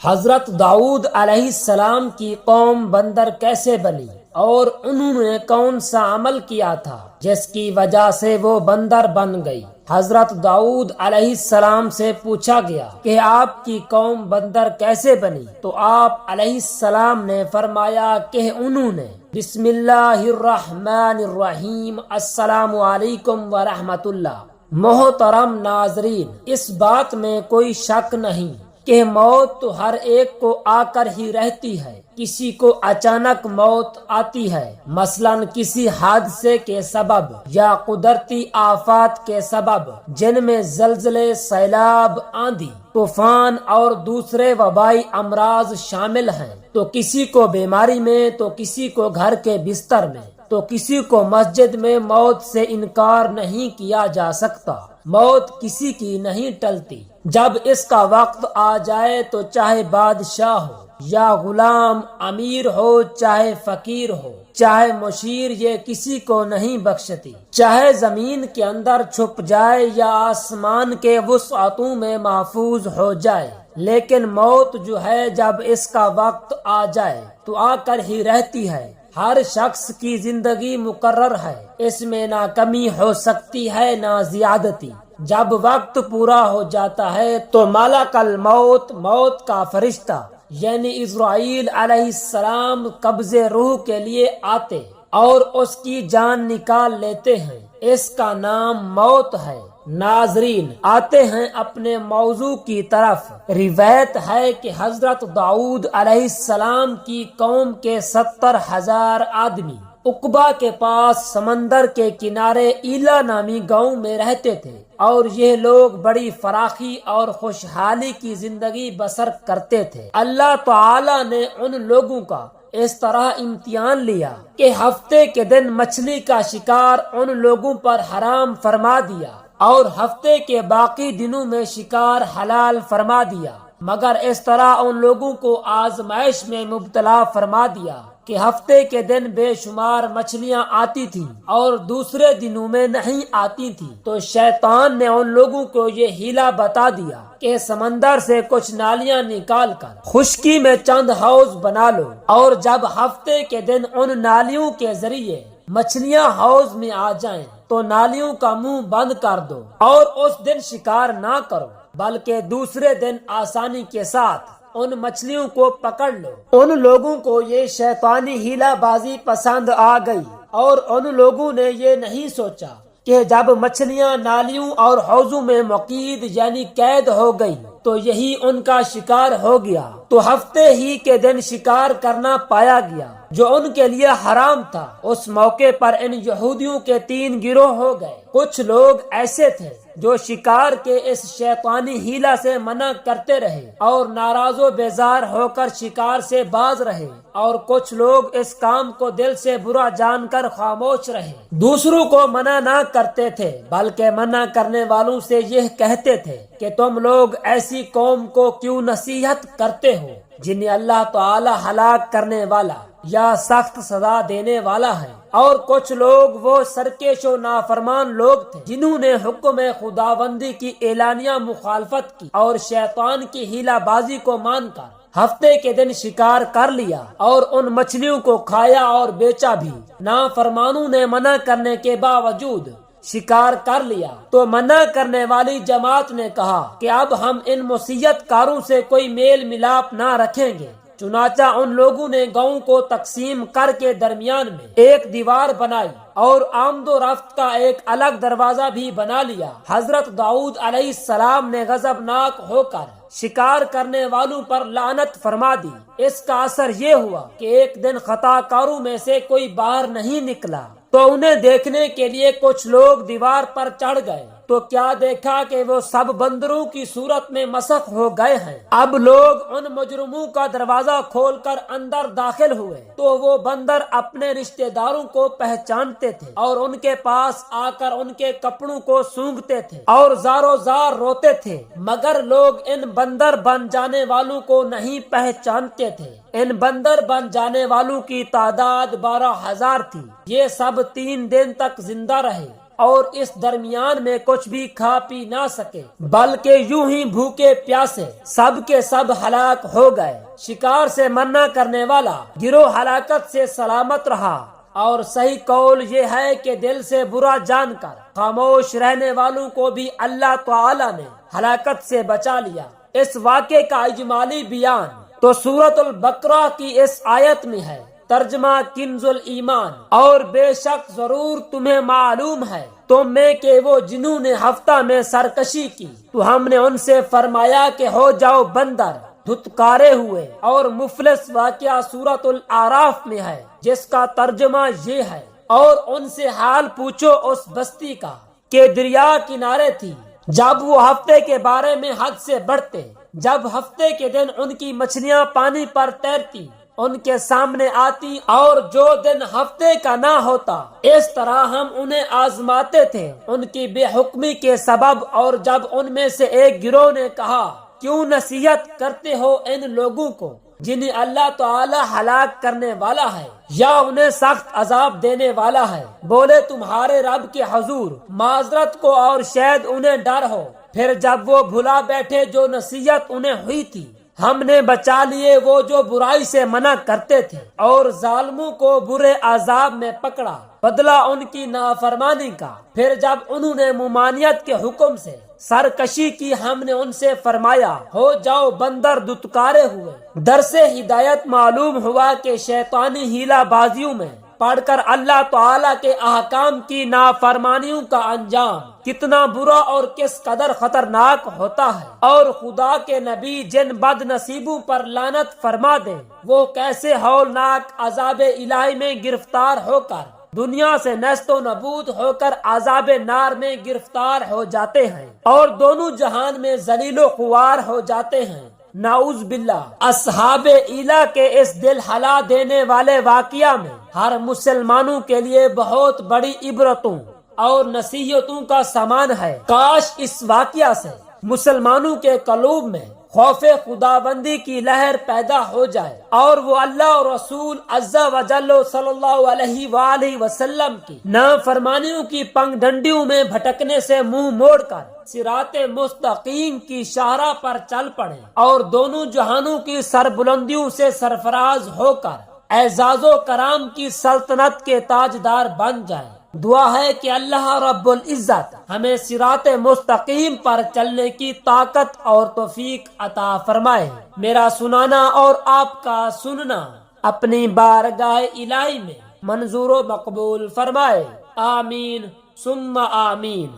حضرت داؤد علیہ السلام کی قوم بندر کیسے بنی اور انہوں نے کون سا عمل کیا تھا جس کی وجہ سے وہ بندر بن گئی؟ حضرت داؤد علیہ السلام سے پوچھا گیا کہ آپ کی قوم بندر کیسے بنی، تو آپ علیہ السلام نے فرمایا کہ انہوں نے بسم اللہ الرحمن الرحیم السلام علیکم ورحمۃ اللہ۔ محترم ناظرین، اس بات میں کوئی شک نہیں کہ موت تو ہر ایک کو آ کر ہی رہتی ہے۔ کسی کو اچانک موت آتی ہے، مثلا کسی حادثے کے سبب یا قدرتی آفات کے سبب، جن میں زلزلے، سیلاب، آندھی، طوفان اور دوسرے وبائی امراض شامل ہیں۔ تو کسی کو بیماری میں، تو کسی کو گھر کے بستر میں، تو کسی کو مسجد میں۔ موت سے انکار نہیں کیا جا سکتا، موت کسی کی نہیں ٹلتی۔ جب اس کا وقت آ جائے تو چاہے بادشاہ ہو یا غلام، امیر ہو چاہے فقیر ہو، چاہے مشیر، یہ کسی کو نہیں بخشتی۔ چاہے زمین کے اندر چھپ جائے یا آسمان کے وسعتوں میں محفوظ ہو جائے، لیکن موت جو ہے جب اس کا وقت آ جائے تو آ کر ہی رہتی ہے۔ ہر شخص کی زندگی مقرر ہے، اس میں نہ کمی ہو سکتی ہے نہ زیادتی۔ جب وقت پورا ہو جاتا ہے تو ملک الموت، موت کا فرشتہ یعنی اسرائیل علیہ السلام قبضے روح کے لیے آتے اور اس کی جان نکال لیتے ہیں۔ اس کا نام موت ہے۔ ناظرین، آتے ہیں اپنے موضوع کی طرف۔ روایت ہے کہ حضرت داؤد علیہ السلام کی قوم کے 70,000 آدمی عقبہ کے پاس سمندر کے کنارے ایلا نامی گاؤں میں رہتے تھے، اور یہ لوگ بڑی فراخی اور خوشحالی کی زندگی بسر کرتے تھے۔ اللہ تعالی نے ان لوگوں کا اس طرح امتحان لیا کہ ہفتے کے دن مچھلی کا شکار ان لوگوں پر حرام فرما دیا اور ہفتے کے باقی دنوں میں شکار حلال فرما دیا، مگر اس طرح ان لوگوں کو آزمائش میں مبتلا فرما دیا کہ ہفتے کے دن بے شمار مچھلیاں آتی تھیں اور دوسرے دنوں میں نہیں آتی تھیں۔ تو شیطان نے ان لوگوں کو یہ ہیلا بتا دیا کہ سمندر سے کچھ نالیاں نکال کر خشکی میں چند حوض بنا لو، اور جب ہفتے کے دن ان نالیوں کے ذریعے مچھلیاں حوض میں آ جائیں تو نالیوں کا منہ بند کر دو اور اس دن شکار نہ کرو، بلکہ دوسرے دن آسانی کے ساتھ ان مچھلیوں کو پکڑ لو۔ ان لوگوں کو یہ شیطانی ہیلا بازی پسند آ گئی، اور ان لوگوں نے یہ نہیں سوچا کہ جب مچھلیاں نالیوں اور حوضوں میں مقید یعنی قید ہو گئی تو یہی ان کا شکار ہو گیا۔ تو ہفتے ہی کے دن شکار کرنا پایا گیا جو ان کے لیے حرام تھا۔ اس موقع پر ان یہودیوں کے 3 گروہ ہو گئے۔ کچھ لوگ ایسے تھے جو شکار کے اس شیطانی ہیلا سے منع کرتے رہے اور ناراض و بیزار ہو کر شکار سے باز رہے، اور کچھ لوگ اس کام کو دل سے برا جان کر خاموش رہے۔ دوسروں کو منع نہ کرتے تھے، بلکہ منع کرنے والوں سے یہ کہتے تھے کہ تم لوگ ایسی قوم کو کیوں نصیحت کرتے ہو جنہیں اللہ تعالی ہلاک کرنے والا یا سخت سزا دینے والا ہے۔ اور کچھ لوگ وہ سرکش و نافرمان لوگ تھے جنہوں نے حکم خداوندی کی اعلانیہ مخالفت کی اور شیطان کی ہیلا بازی کو مان کر ہفتے کے دن شکار کر لیا اور ان مچھلیوں کو کھایا اور بیچا بھی۔ نافرمانوں نے منع کرنے کے باوجود شکار کر لیا تو منع کرنے والی جماعت نے کہا کہ اب ہم ان مصیت کاروں سے کوئی میل ملاپ نہ رکھیں گے۔ چنانچہ ان لوگوں نے گاؤں کو تقسیم کر کے درمیان میں ایک دیوار بنائی اور آمد و رفت کا ایک الگ دروازہ بھی بنا لیا۔ حضرت داؤد علیہ السلام نے غضبناک ہو کر شکار کرنے والوں پر لعنت فرما دی۔ اس کا اثر یہ ہوا کہ ایک دن خطا کاروں میں سے کوئی باہر نہیں نکلا، تو انہیں دیکھنے کے لیے کچھ لوگ دیوار پر چڑھ گئے تو کیا دیکھا کہ وہ سب بندروں کی صورت میں مسخ ہو گئے ہیں۔ اب لوگ ان مجرموں کا دروازہ کھول کر اندر داخل ہوئے تو وہ بندر اپنے رشتہ داروں کو پہچانتے تھے اور ان کے پاس آ کر ان کے کپڑوں کو سونگھتے تھے اور زارو زار روتے تھے، مگر لوگ ان بندر بن جانے والوں کو نہیں پہچانتے تھے۔ ان بندر بن جانے والوں کی تعداد 12,000 تھی۔ یہ سب 3 دن تک زندہ رہے اور اس درمیان میں کچھ بھی کھا پی نہ سکے، بلکہ یوں ہی بھوکے پیاسے سب کے سب ہلاک ہو گئے۔ شکار سے منع کرنے والا گروہ ہلاکت سے سلامت رہا، اور صحیح قول یہ ہے کہ دل سے برا جان کر خاموش رہنے والوں کو بھی اللہ تعالی نے ہلاکت سے بچا لیا۔ اس واقعے کا اجمالی بیان تو سورۃ البقرہ کی اس آیت میں ہے۔ ترجمہ کنز الایمان۔ اور بے شک ضرور تمہیں معلوم ہے تم میں کہ وہ جنہوں نے ہفتہ میں سرکشی کی تو ہم نے ان سے فرمایا کہ ہو جاؤ بندر دھتکارے ہوئے، اور مفلس واقعہ سورۃ الاعراف میں ہے جس کا ترجمہ یہ ہے، اور ان سے حال پوچھو اس بستی کا کہ دریا کنارے تھی جب وہ ہفتے کے بارے میں حد سے بڑھتے، جب ہفتے کے دن ان کی مچھلیاں پانی پر تیرتی ان کے سامنے آتی، اور جو دن ہفتے کا نہ ہوتا اس طرح ہم انہیں آزماتے تھے ان کی بے حکمی کے سبب۔ اور جب ان میں سے ایک گروہ نے کہا کیوں نصیحت کرتے ہو ان لوگوں کو جنہیں اللہ تعالی ہلاک کرنے والا ہے یا انہیں سخت عذاب دینے والا ہے، بولے تمہارے رب کے حضور معذرت کو اور شاید انہیں ڈر ہو۔ پھر جب وہ بھلا بیٹھے جو نصیحت انہیں ہوئی تھی، ہم نے بچا لیے وہ جو برائی سے منع کرتے تھے، اور ظالموں کو برے عذاب میں پکڑا، بدلہ ان کی نافرمانی کا۔ پھر جب انہوں نے ممانعت کے حکم سے سرکشی کی، ہم نے ان سے فرمایا ہو جاؤ بندر دتکارے ہوئے۔ درس ہدایت معلوم ہوا کہ شیطانی ہیلا بازیوں میں پڑھ کر اللہ تعالیٰ کے احکام کی نافرمانیوں کا انجام کتنا برا اور کس قدر خطرناک ہوتا ہے، اور خدا کے نبی جن بد نصیبوں پر لعنت فرما دیں وہ کیسے ہولناک عذاب الہی میں گرفتار ہو کر دنیا سے نیست و نبود ہو کر عذاب نار میں گرفتار ہو جاتے ہیں، اور دونوں جہان میں ذلیل و خوار ہو جاتے ہیں۔ نعوذ باللہ۔ اصحاب ایلا کے اس دل ہلا دینے والے واقعہ میں ہر مسلمانوں کے لیے بہت بڑی عبرتوں اور نصیحتوں کا سامان ہے۔ کاش اس واقعہ سے مسلمانوں کے قلوب میں خوف خداوندی کی لہر پیدا ہو جائے، اور وہ اللہ اور رسول عز و جل صلی اللہ علیہ وآلہ وسلم کی نافرمانیوں کی پنگ ڈنڈیوں میں بھٹکنے سے منہ موڑ کر صراط مستقیم کی شاہراہ پر چل پڑے، اور دونوں جہانوں کی سربلندیوں سے سرفراز ہو کر اعزاز و کرام کی سلطنت کے تاجدار بن جائیں۔ دعا ہے کہ اللہ رب العزت ہمیں صراط مستقیم پر چلنے کی طاقت اور توفیق عطا فرمائے۔ میرا سنانا اور آپ کا سننا اپنی بارگاہ الہی میں منظور و مقبول فرمائے، آمین ثم آمین۔